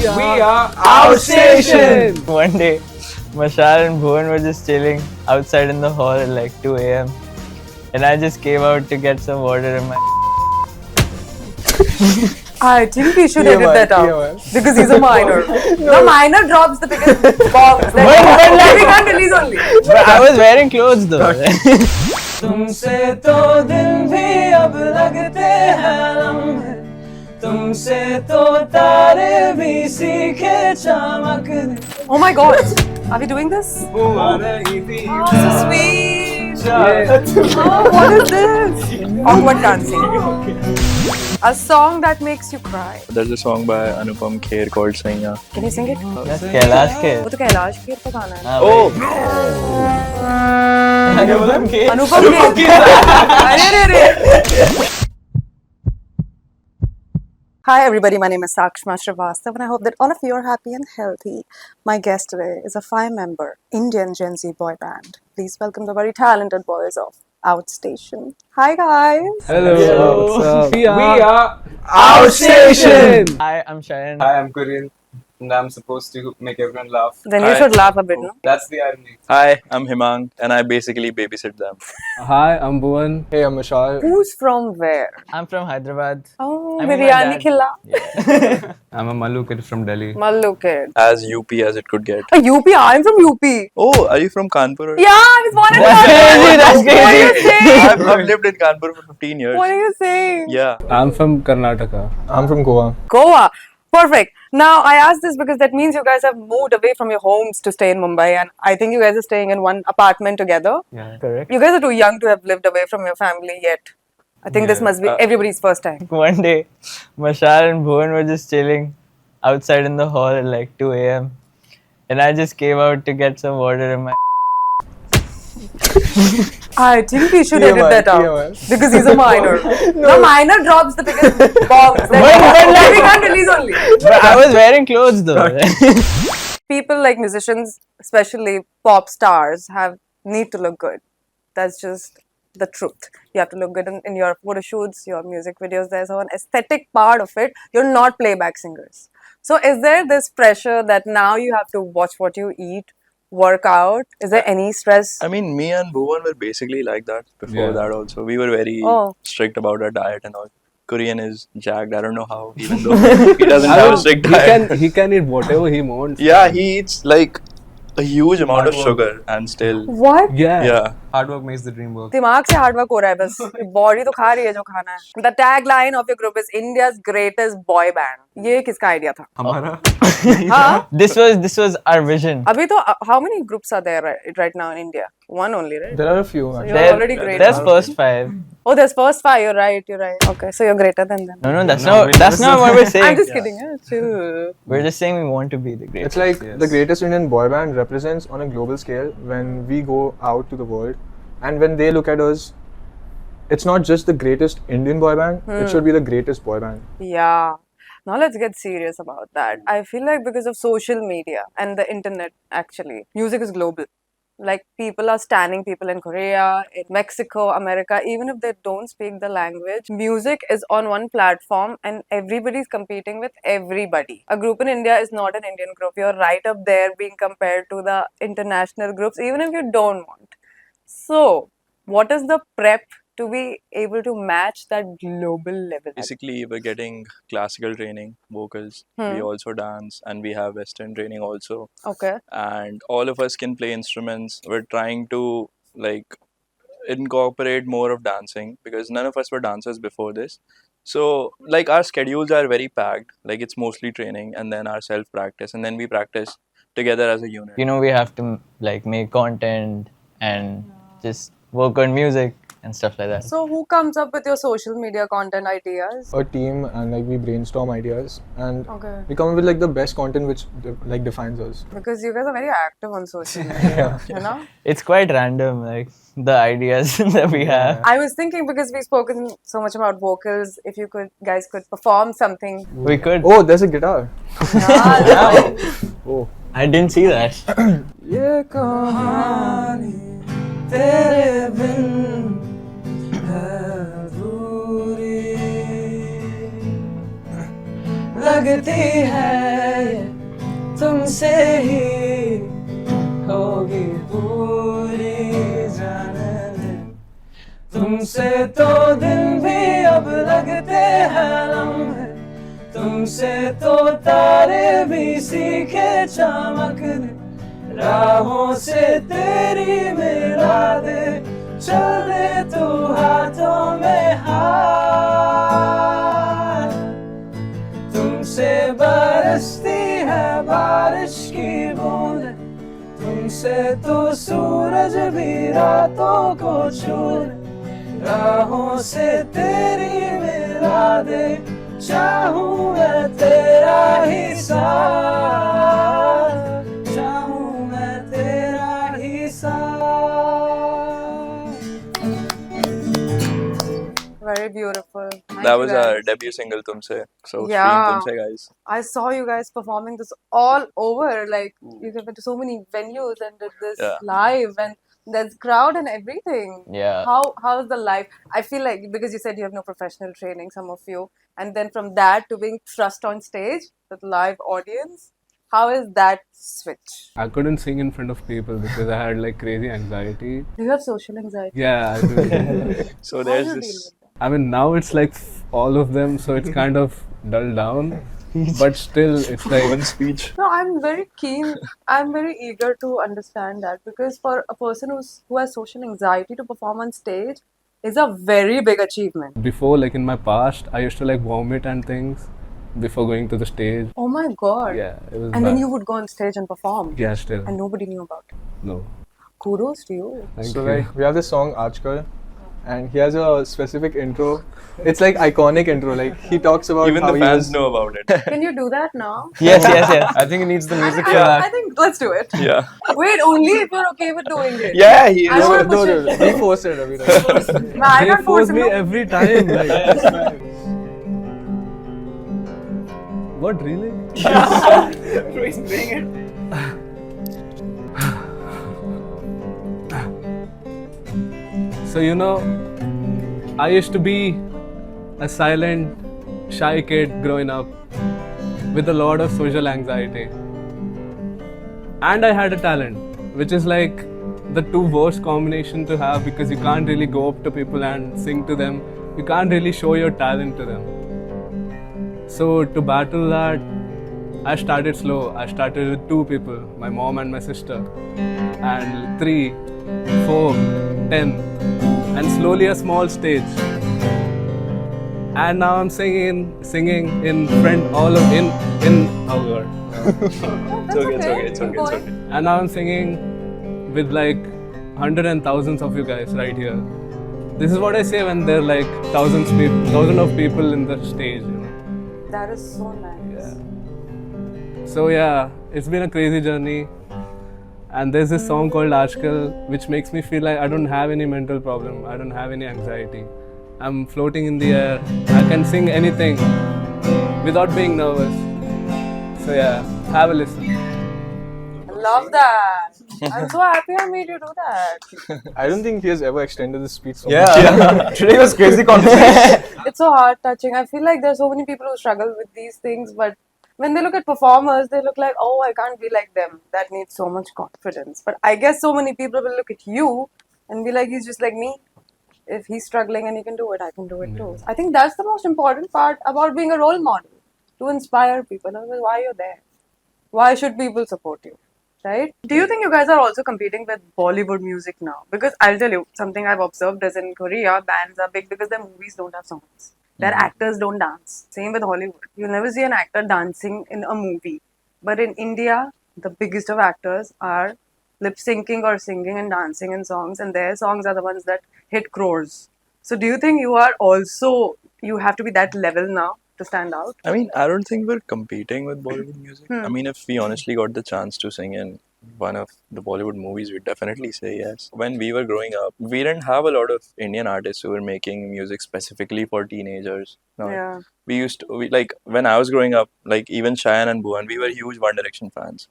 We are Outstation! One day, Mashal and Bhuvan were just chilling outside in the hall at like 2 a.m. And I just came out to get some water in my... I think we should edit that out TMI. because he's a minor. The minor drops the biggest bombs that we can't release only. But I was wearing clothes though. तुमसे तो दिन भी अब लगते हैं लम्हे तुमसे तो तारे भी सीखे चमकने Oh my god. Are we doing this? हुआ नहीं थी Oh, so sweet. चाहत Oh, what is this? Awkward dancing. A song that makes you cry. There's a song by Anupam Kher called Saiya. Can you sing it? That's Kailash के. वो तो कैलाश खेर का गाना है. Oh! अनुपम खेर अनुपम खेर. अरे. Hi everybody, my name is Sakshma Srivastav and I hope that all of you are happy and healthy. My guest today is a 5-member Indian Gen Z boy band. Please welcome the very talented boys of Outstation. Hi guys! Hello, What's up? We are Outstation! Hi, I'm Shayan. Hi, I'm Korean, and I'm supposed to make everyone laugh. Then you Hi. should laugh a bit, no? That's the irony. Hi, I'm Himang, and I basically babysit them. Hi, I'm Bhuvan. Hey, I'm Mashal. Who's from where? I'm from Hyderabad. Oh, I mean, my biryani dad. khilla. I'm a Mallu kid from Delhi. Mallu kid. As UP as it could get. UP, I'm from UP. Oh, are you from Kanpur? Yeah, I was born in That's crazy, that's What are you crazy. saying? I've lived in Kanpur for 15 years. What are you saying? Yeah. I'm from Karnataka. I'm from Goa. Goa. Perfect. Now, I asked this because that means you guys have moved away from your homes to stay in Mumbai, and I think you guys are staying in one apartment together. Yeah. Correct. You guys are too young to have lived away from your family yet. I think this must be everybody's first time. One day, Mashal and Bhuvan were just chilling outside in the hall at like 2 a.m. And I just came out to get some water in my... I think we should edit that out TMI. because he's a minor. The minor drops the biggest bombs that we can't release only. But I was wearing clothes though. People like musicians, especially pop stars, need to look good. That's just the truth. You have to look good in your photo shoots, your music videos. There's an aesthetic part of it. You're not playback singers. So is there this pressure that now you have to watch what you eat, work out? Is there any stress? I mean, me and Bhuvan were basically like that before Yeah. that also. We were very Oh. strict about our diet and all. Korean is jacked. I don't know how, even though he doesn't have a strict diet. He can eat whatever he wants. Yeah, he eats like a huge amount of sugar and still. What? Yeah. Hard work makes the dream work. दिमाग से hard work हो रहा है बस body तो खा रही है जो खाना है the tag line of your group is India's greatest boy band ये किसका आइडिया था हमारा हाँ This was our vision. अभी तो how many groups are there right now in India one only right There are a few. you're already great There's first 5. oh there's first 5 you're right okay so you're greater than them No, that's not what we're saying. I'm just kidding chill We're just saying we want to be the greatest. It's like the greatest Indian boy band represents on a global scale when we go out to the world and when they look at us, it's not just the greatest Indian boy band, it should be the greatest boy band. Yeah. Now let's get serious about that. I feel like because of social media and the internet, actually, music is global. Like people are standing people in Korea, in Mexico, America, even if they don't speak the language, music is on one platform and everybody's competing with everybody. A group in India is not an Indian group. You're right up there being compared to the international groups, even if you don't want. So, what is the prep to be able to match that global level? Basically, we're getting classical training, vocals. We also dance and we have Western training also. Okay. And all of us can play instruments. We're trying to like incorporate more of dancing because none of us were dancers before this. So like our schedules are very packed. Like it's mostly training and then our self practice and then we practice together as a unit. You know, we have to like make content and just work on music and stuff like that. So who comes up with your social media content ideas? A team and like we brainstorm ideas and Okay. we come up with like the best content which like defines us. Because you guys are very active on social media, you know? It's quite random, like the ideas that we have. I was thinking because we've spoken so much about vocals, if you guys could perform something. We could. Oh, there's a guitar. Oh. I didn't see that. ये कहानी तेरे बिन है अधूरी लगती है ये तुमसे ही होगी पूरी जाने दे तुमसे तो दिन भी अब लगते हैं लम्हे तुमसे तो तारे भी सीखे चमकने राहों से तेरी मिला दे चल दे तू हाथों में हाथ तुमसे बरसती है बारिश की बूंदें तुमसे तो सूरज भी रातों को छू ले राहों से तेरी मिला दे चाहूं मैं तेरा ही साथ चाहूं मैं तेरा ही साथ Very beautiful. Thank That you was guys. our debut single, Tumse. So Yeah. stream Tumse, guys. I saw you guys performing this all over. Like you went to so many venues and did this Yeah. live, and there's crowd and everything. Yeah. How's the live? I feel like because you said you have no professional training, some of you, and then from that to being thrust on stage with live audience, how is that switch? I couldn't sing in front of people because I had like crazy anxiety. Do you have social anxiety? Yeah, I do. So How there's do you deal this. with that? I mean, now it's like all of them, so it's kind of dulled down. But still, it's like One speech. No, I'm very keen. I'm very eager to understand that because for a person who has social anxiety to perform on stage is a very big achievement. before, like in my past, I used to like vomit and things before going to the stage. Oh my god! Yeah, it was. And then bad. you would go on stage and perform, Yeah, still. and nobody knew about it. No. Kudos to you. Thank So you. like we have this song Aajkal, and he has a specific intro. It's like iconic intro. Like he talks about Even how the he fans was. know about it. Can you do that now? Yes, yes, yes. I think it needs the music I, for I that. think let's do it. Yeah. Wait, only if you're okay with doing it. Yeah, he I is. don't No, wanna no, push no, we force it every time. No, I They can't force force him. me No. every time. Like, what really? So you know, I used to be a silent, shy kid growing up with a lot of social anxiety. And I had a talent, which is like the two worst combination to have because you can't really go up to people and sing to them. You can't really show your talent to them. So to battle that, I started slow. I started with 2 people, my mom and my sister, and 3, 4, 10, and slowly a small stage. And now I'm singing in front all of in oh god. That's okay, it's okay, Keep it's okay, it's going. okay. And now I'm singing with like hundreds and thousands of you guys right here. This is what I say when there are like thousands of people in the stage. You know? That is so nice. So yeah, it's been a crazy journey. And there's this song called Aajkal, which makes me feel like I don't have any mental problem. I don't have any anxiety. I'm floating in the air. I can sing anything without being nervous. So yeah, have a listen. I love that. I'm so happy I made you do that. I don't think he has ever extended the speech so much. Yeah. Today was crazy confident. It's so heart touching. I feel like there's so many people who struggle with these things, but when they look at performers, they look like, oh, I can't be like them. That needs so much confidence. But I guess so many people will look at you and be like, he's just like me. If he's struggling and he can do it, I can do it too. I think that's the most important part about being a role model, to inspire people. Otherwise, why you're there? Why should people support you? Right? Do you think you guys are also competing with Bollywood music now? Because I'll tell you, something I've observed is in Korea, bands are big because their movies don't have songs. Their actors don't dance. Same with Hollywood. You'll never see an actor dancing in a movie. But in India, the biggest of actors are lip syncing or singing and dancing in songs, and their songs are the ones that hit crores. So do you think you are also, you have to be that level now to stand out? I mean, I don't think we're competing with Bollywood music. I mean, if we honestly got the chance to sing in one of the Bollywood movies, we'd definitely say yes. When we were growing up, we didn't have a lot of Indian artists who were making music specifically for teenagers. No, Yeah. we used to, like, when I was growing up, like, even Cheyenne and Bhuvan, we were huge One Direction fans.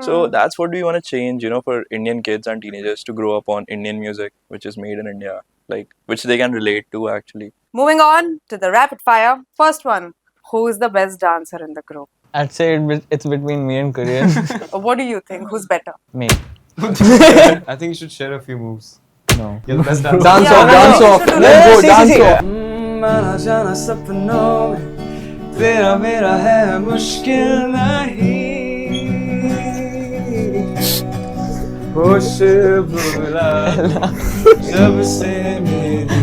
So that's what we want to change, you know, for Indian kids and teenagers to grow up on Indian music, which is made in India, like, which they can relate to actually. Moving on to the rapid fire. First one. Who's the best dancer in the group? I'd say it's between me and Korean. What do you think? Who's better? Me. I think you should share a few moves. No. You're the best dancer. Dance Yeah, off, no, dance no, off. you should do Let's go, that. dance See, off. आना जाना सपनों में तेरा मेरा है मुश्किल नहीं होश भुला जब से मेरी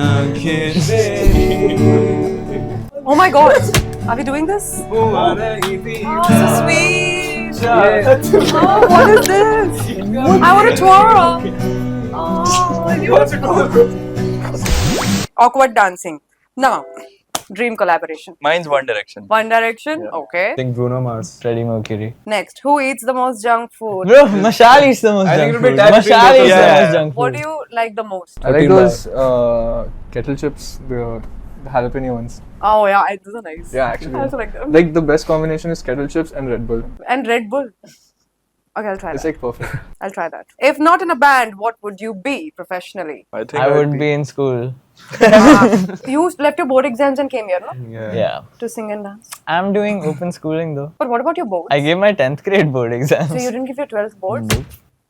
आंखें तेरी Oh my god! Are we doing this? हुआ नहीं भी Oh, so sweet! Oh, what is this? I want to twirl! Oh, you want to Awkward dancing. Now, dream collaboration. Mine's One Direction. One Direction? Yeah. Okay. I think Bruno Mars. Freddie Mercury. Next, who eats the most junk food? Bro, Mashal eats the most I think junk it'll be food. tied between Mashal both eats of the them. most junk What food. do you like the most? I like Protein those kettle chips, the jalapeno ones. Oh yeah, those are nice. Yeah, actually. I also like them. Like the best combination is kettle chips and Red Bull. And Red Bull. Okay, I'll try It's that. like perfect. I'll try that. If not in a band, what would you be professionally? I think I would be in school. You left your board exams and came here, no? Yeah. To sing and dance. I'm doing open schooling though. But what about your boards? I gave my 10th grade board exams. So you didn't give your 12th boards?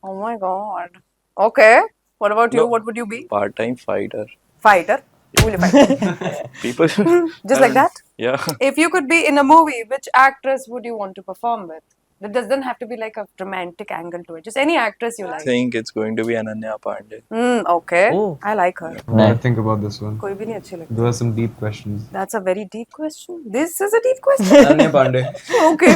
Oh my god. Okay. What about you? No. What would you be? part-time fighter. Fighter. Who will you fight? People. Just like that? Yeah. If you could be in a movie, which actress would you want to perform with? That doesn't have to be like a romantic angle to it. Just any actress you I like. think it's going to be Ananya Pandey. Okay. Oh. I like her. What do you think about this one? कोई भी नहीं अच्छी लगती. Those are some deep questions. That's a very deep question. This is a deep question. Ananya Pandey. Okay.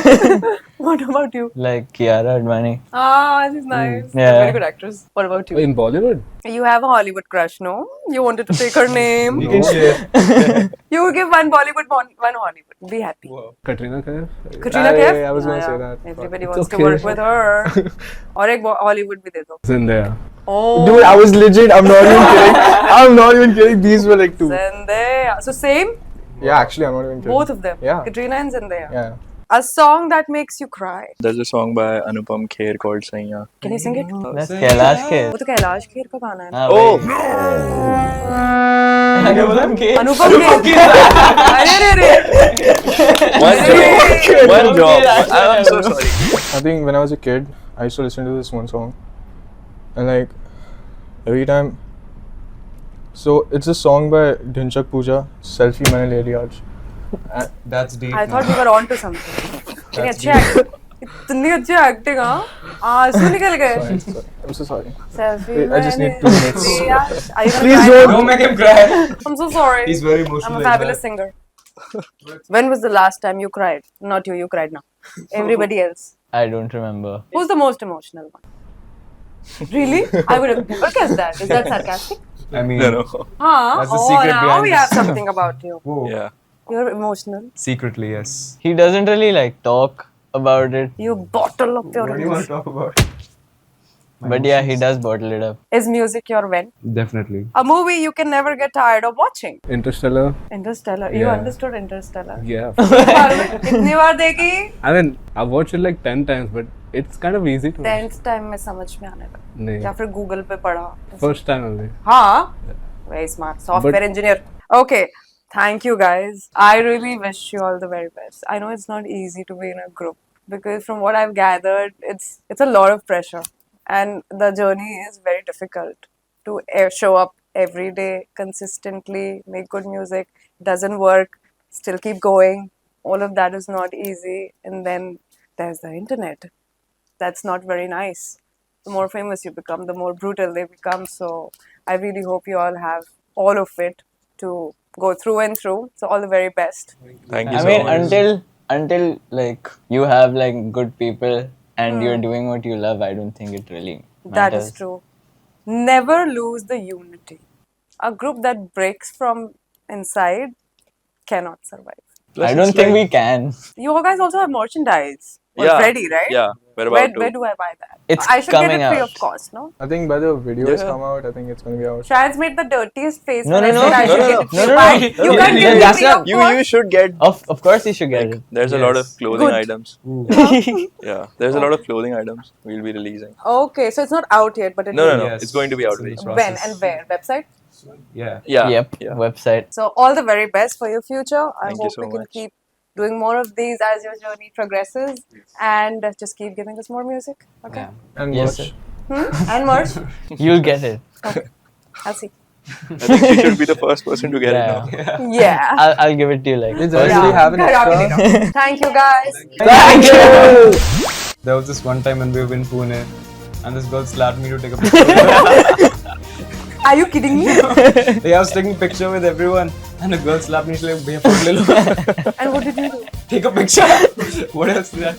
What about you? Like Kiara Advani. Ah, she's nice. She's a Yeah. very good actress. What about you? In Bollywood? You have a Hollywood crush, no? You wanted to take her name. You can share. You would give one Bollywood, one Hollywood. Be happy. Katrina Kaif? Katrina Aye, Kaif? I was gonna Yeah, say yeah. that. Everybody It's wants to okay. work with her. और एक Hollywood भी दे दो. Zendaya. Oh. Dude, I was legit. I'm not even kidding. I'm not even kidding. These were like two. Zendaya. So same? Yeah, actually, I'm not even kidding. Both of them. Yeah. Katrina and Zendaya. Yeah. A song that makes you cry. There's a song by Anupam Kher called Saiya. Can you sing it? That's Kailash Kher. वो तो कैलाश खेर का गाना है. हाँ, Oh! Anupam Kher. Anupam Kher. अरे अरे अरे. One job. One job. I'm so sorry. I think when I was a kid, I used to listen to this one song, and like every time. So it's a song by Dhinchak Pooja, "Selfie मैंने ले लिया आज." That's deep. I thought we were on to something. इतनी अच्छी acting. इतनी अच्छी acting हाँ. आंसू निकल गए. Sorry. I'm so sorry. Selfie. Wait, I just need मैंने 2 minutes. लिया. Are you gonna Please cry don't. now? Don't make him cry. I'm so sorry. He's very I'm emotional. a like fabulous that. singer. When was the last time you cried? Not you. You cried now. Everybody else. I don't remember. Who's the most emotional one? Really? I would have never guessed that. Is that sarcastic? I mean, No, no. Huh? That's the Oh, secret now behind we this. have something about you. whoa. Yeah. You're emotional. Secretly, yes. He doesn't really like talk about it. You bottle up your What do you want emotions. to talk about? But yeah, he does bottle it up. Is music your vent? Definitely. A movie you can never get tired of watching. Interstellar? Interstellar. You Yeah. understood Interstellar. Yeah. कितनी बार देखी? I mean, I've watched it like 10 times, but it's kind of easy to watch. 10th time में समझ में आने लगा. नहीं. या फिर Google पे पढ़ा. First time only. हाँ. Very smart. Software But- engineer. Okay. Thank you guys. I really wish you all the very best. I know it's not easy to be in a group because from what I've gathered, it's a lot of pressure and the journey is very difficult to show up every day consistently, make good music. Doesn't work, still keep going. All of that is not easy. And then there's the internet. That's not very nice. The more famous you become, the more brutal they become. So I really hope you all have all of it to go through and through. So all the very best. Thank you I so mean, much. until like you have like good people and you're doing what you love, I don't think it really matters. That is true. Never lose the unity. A group that breaks from inside cannot survive. Plus I don't it's think like- we can. You guys also have merchandise. Yeah. Ready, right? Yeah. We're Where, about where to. do I buy that? It's I should get coming it free out. of cost, no? I think by the videos Yeah. come out, I think it's gonna be out. Shahid's made the dirtiest face No, when no, I no, said I no, should no, get no, it free. no, no, Why? no. You can't No, get it that's free not- of You cost. should get. Of course you should get it. There's a lot of Yes. clothing Good. items. Yeah. There's a lot of clothing items we'll be releasing. Okay, so it's not out yet, but it No, will no, be. no. Yes. It's going to be out It's in very the soon. When process. and where? Website? Yeah. Yeah. Yep. Yeah. Website. So all the very best for your future. I Thank you hope so we can much. keep doing more of these as your journey progresses, and just keep giving us more music. Okay. Yeah. And Yes, merch. And merch. You'll get it. I'll see. I think you should be the first person to get Yeah. it now. Yeah. I'll give it to you like. Did first you time. have an extra? Thank you guys. Thank you. There was this one time when we were in Pune, and this girl slapped me to take a picture. Are you kidding me? Yeah, I was taking a picture with everyone, and the girl slapped me. She's like, "Bhaiya, photo le lo." And what did you do? Take a picture. What else did I?